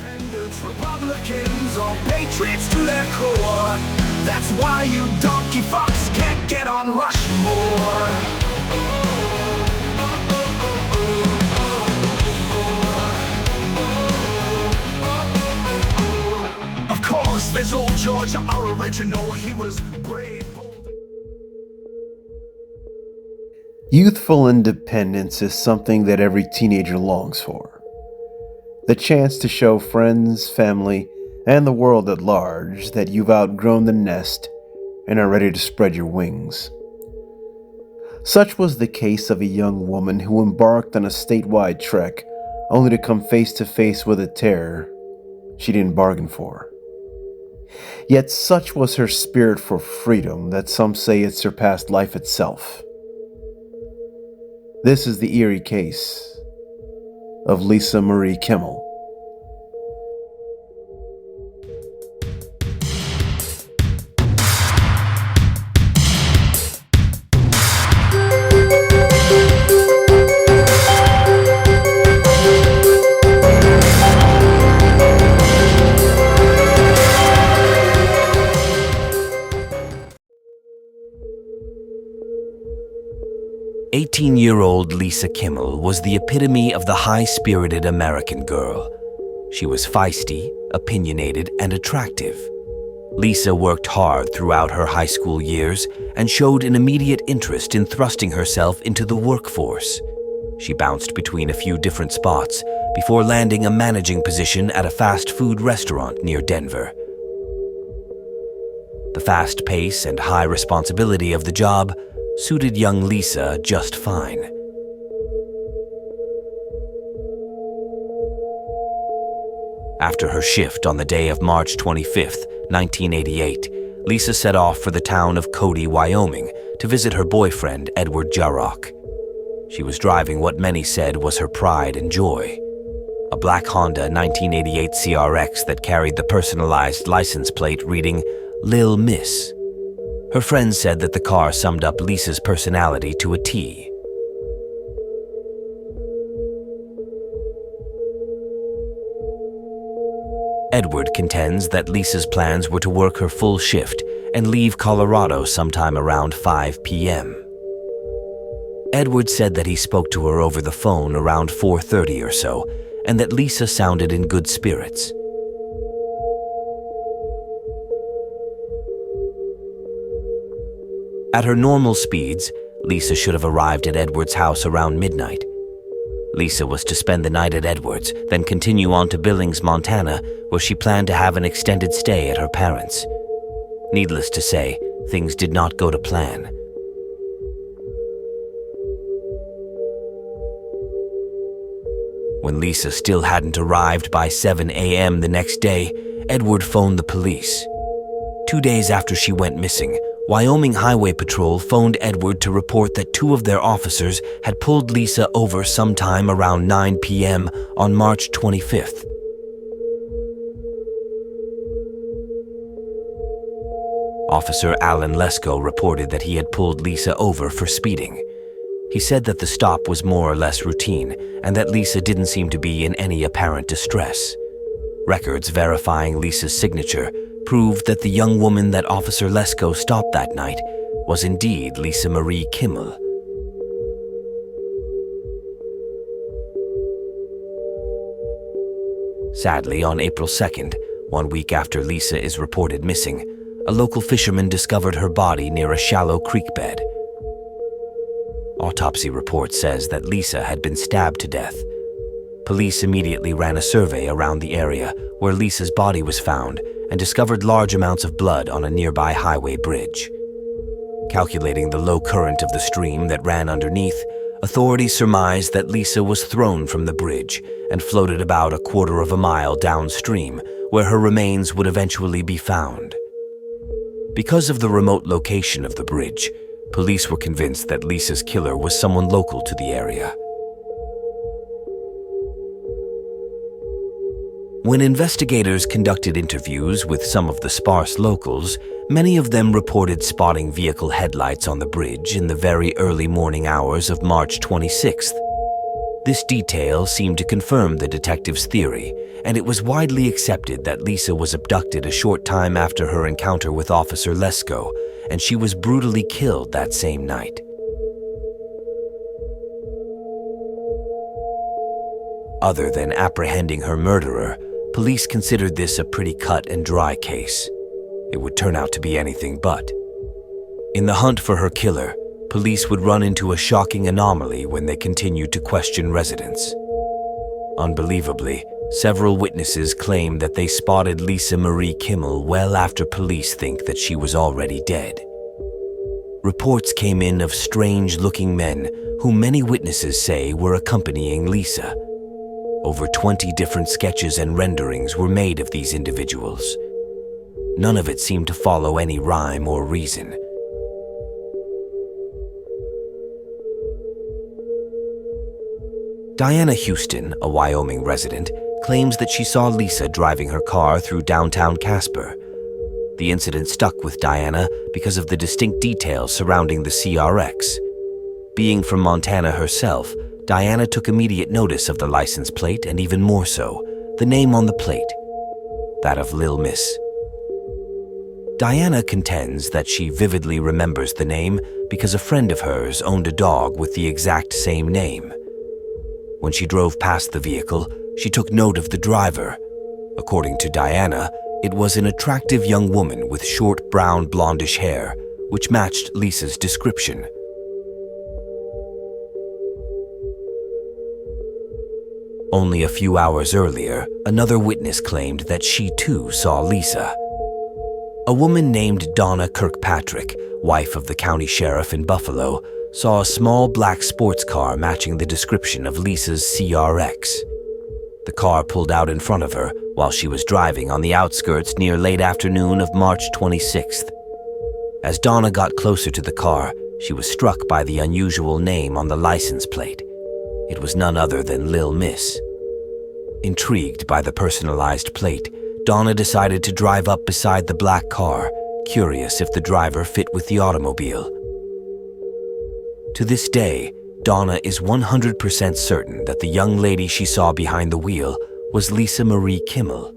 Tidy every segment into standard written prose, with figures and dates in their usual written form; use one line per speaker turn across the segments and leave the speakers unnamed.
Independents, Republicans, all patriots to their core. That's why you donkey fucks can't get on Rushmore. Of course, there's old George, our original. He was brave, bold.
Youthful independence is something that every teenager longs for. The chance to show friends, family, and the world at large that you've outgrown the nest and are ready to spread your wings. Such was the case of a young woman who embarked on a statewide trek only to come face to face with a terror she didn't bargain for. Yet such was her spirit for freedom that some say it surpassed life itself. This is the eerie case of Lisa Marie Kimmell.
"18-year-old Lisa Kimmell was the epitome of the high-spirited American girl. She was feisty, opinionated, and attractive. Lisa worked hard throughout her high school years and showed an immediate interest in thrusting herself into the workforce. She bounced between a few different spots before landing a managing position at a fast food restaurant near Denver. The fast pace and high responsibility of the job suited young Lisa just fine. After her shift on the day of March 25th, 1988, Lisa set off for the town of Cody, Wyoming, to visit her boyfriend, Edward Jarrock. She was driving what many said was her pride and joy, a black Honda 1988 CRX that carried the personalized license plate reading Lil Miss. Her friends said that the car summed up Lisa's personality to a T. Edward contends that Lisa's plans were to work her full shift and leave Colorado sometime around 5 p.m. Edward said that he spoke to her over the phone around 4:30 or so, and that Lisa sounded in good spirits. At her normal speeds, Lisa should have arrived at Edward's house around midnight. Lisa was to spend the night at Edward's, then continue on to Billings, Montana, where she planned to have an extended stay at her parents'. Needless to say, things did not go to plan. When Lisa still hadn't arrived by 7 a.m. the next day, Edward phoned the police. 2 days after she went missing, Wyoming Highway Patrol phoned Edward to report that 2 of their officers had pulled Lisa over sometime around 9 p.m. on March 25th. Officer Alan Lesko reported that he had pulled Lisa over for speeding. He said that the stop was more or less routine and that Lisa didn't seem to be in any apparent distress. Records verifying Lisa's signature proved that the young woman that Officer Lesko stopped that night was indeed Lisa Marie Kimmell. Sadly, on April 2nd, 1 week after Lisa is reported missing, a local fisherman discovered her body near a shallow creek bed. Autopsy report says that Lisa had been stabbed to death. Police immediately ran a survey around the area where Lisa's body was found and discovered large amounts of blood on a nearby highway bridge. Calculating the low current of the stream that ran underneath, authorities surmised that Lisa was thrown from the bridge and floated about a quarter of a mile downstream, where her remains would eventually be found. Because of the remote location of the bridge, police were convinced that Lisa's killer was someone local to the area. When investigators conducted interviews with some of the sparse locals, many of them reported spotting vehicle headlights on the bridge in the very early morning hours of March 26th. This detail seemed to confirm the detective's theory, and it was widely accepted that Lisa was abducted a short time after her encounter with Officer Lesko, and she was brutally killed that same night. Other than apprehending her murderer, police considered this a pretty cut and dry case. It would turn out to be anything but. In the hunt for her killer, police would run into a shocking anomaly when they continued to question residents. Unbelievably, several witnesses claimed that they spotted Lisa Marie Kimmell well after police think that she was already dead. Reports came in of strange-looking men who many witnesses say were accompanying Lisa. Over 20 different sketches and renderings were made of these individuals. None of it seemed to follow any rhyme or reason. Diana Houston, a Wyoming resident, claims that she saw Lisa driving her car through downtown Casper. The incident stuck with Diana because of the distinct details surrounding the CRX. Being from Montana herself, Diana took immediate notice of the license plate and even more so, the name on the plate, that of Lil Miss. Diana contends that she vividly remembers the name because a friend of hers owned a dog with the exact same name. When she drove past the vehicle, she took note of the driver. According to Diana, it was an attractive young woman with short brown blondish hair, which matched Lisa's description. Only a few hours earlier, another witness claimed that she too saw Lisa. A woman named Donna Kirkpatrick, wife of the county sheriff in Buffalo, saw a small black sports car matching the description of Lisa's CRX. The car pulled out in front of her while she was driving on the outskirts near late afternoon of March 26th. As Donna got closer to the car, she was struck by the unusual name on the license plate. It was none other than Lil Miss. Intrigued by the personalized plate, Donna decided to drive up beside the black car, curious if the driver fit with the automobile. To this day, Donna is 100% certain that the young lady she saw behind the wheel was Lisa Marie Kimmell.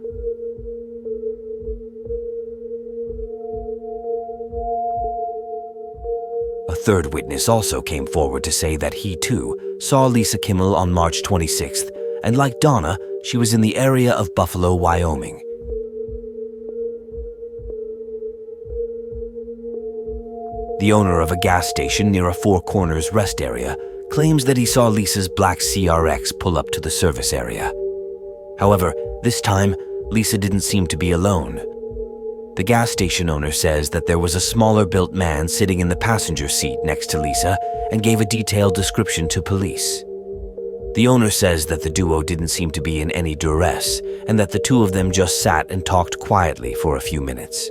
A third witness also came forward to say that he too saw Lisa Kimmell on March 26th, and like Donna, she was in the area of Buffalo, Wyoming. The owner of a gas station near a Four Corners rest area claims that he saw Lisa's black CRX pull up to the service area. However, this time, Lisa didn't seem to be alone. The gas station owner says that there was a smaller-built man sitting in the passenger seat next to Lisa and gave a detailed description to police. The owner says that the duo didn't seem to be in any duress and that the two of them just sat and talked quietly for a few minutes.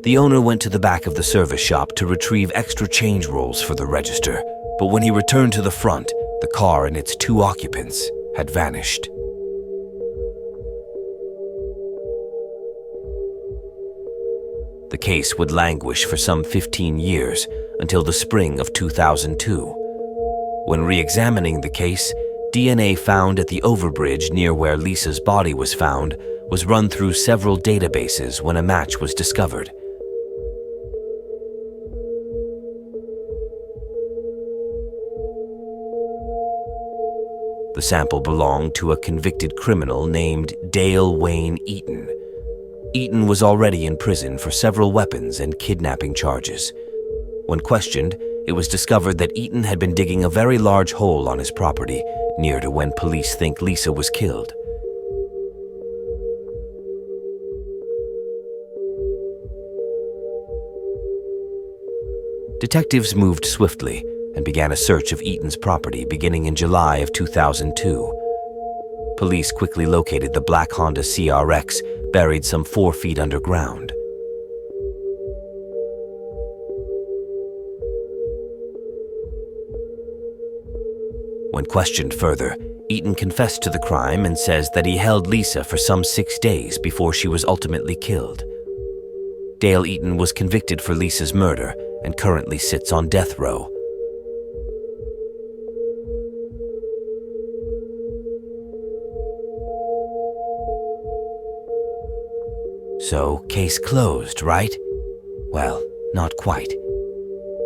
The owner went to the back of the service shop to retrieve extra change rolls for the register, but when he returned to the front, the car and its two occupants had vanished. The case would languish for some 15 years until the spring of 2002. When re-examining the case, DNA found at the overbridge near where Lisa's body was found was run through several databases when a match was discovered. The sample belonged to a convicted criminal named Dale Wayne Eaton. Eaton was already in prison for several weapons and kidnapping charges. When questioned, it was discovered that Eaton had been digging a very large hole on his property, near to when police think Lisa was killed. Detectives moved swiftly and began a search of Eaton's property beginning in July of 2002. Police quickly located the black Honda CRX buried some 4 feet underground. When questioned further, Eaton confessed to the crime and says that he held Lisa for some 6 days before she was ultimately killed. Dale Eaton was convicted for Lisa's murder and currently sits on death row. So, case closed, right? Well, not quite.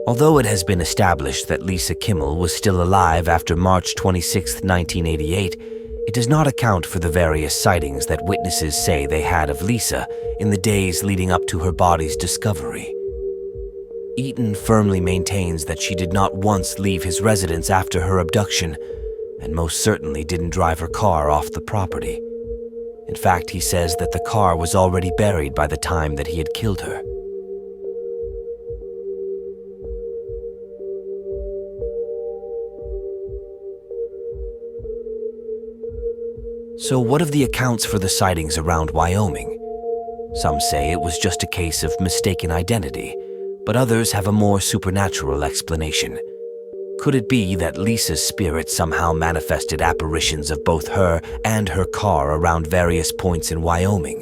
Although it has been established that Lisa Kimmell was still alive after March 26, 1988, it does not account for the various sightings that witnesses say they had of Lisa in the days leading up to her body's discovery. Eaton firmly maintains that she did not once leave his residence after her abduction, and most certainly didn't drive her car off the property. In fact, he says that the car was already buried by the time that he had killed her. So what of the accounts for the sightings around Wyoming? Some say it was just a case of mistaken identity, but others have a more supernatural explanation. Could it be that Lisa's spirit somehow manifested apparitions of both her and her car around various points in Wyoming?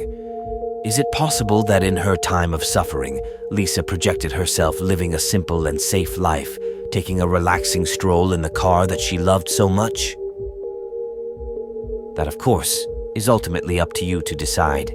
Is it possible that in her time of suffering, Lisa projected herself living a simple and safe life, taking a relaxing stroll in the car that she loved so much? That, of course, is ultimately up to you to decide.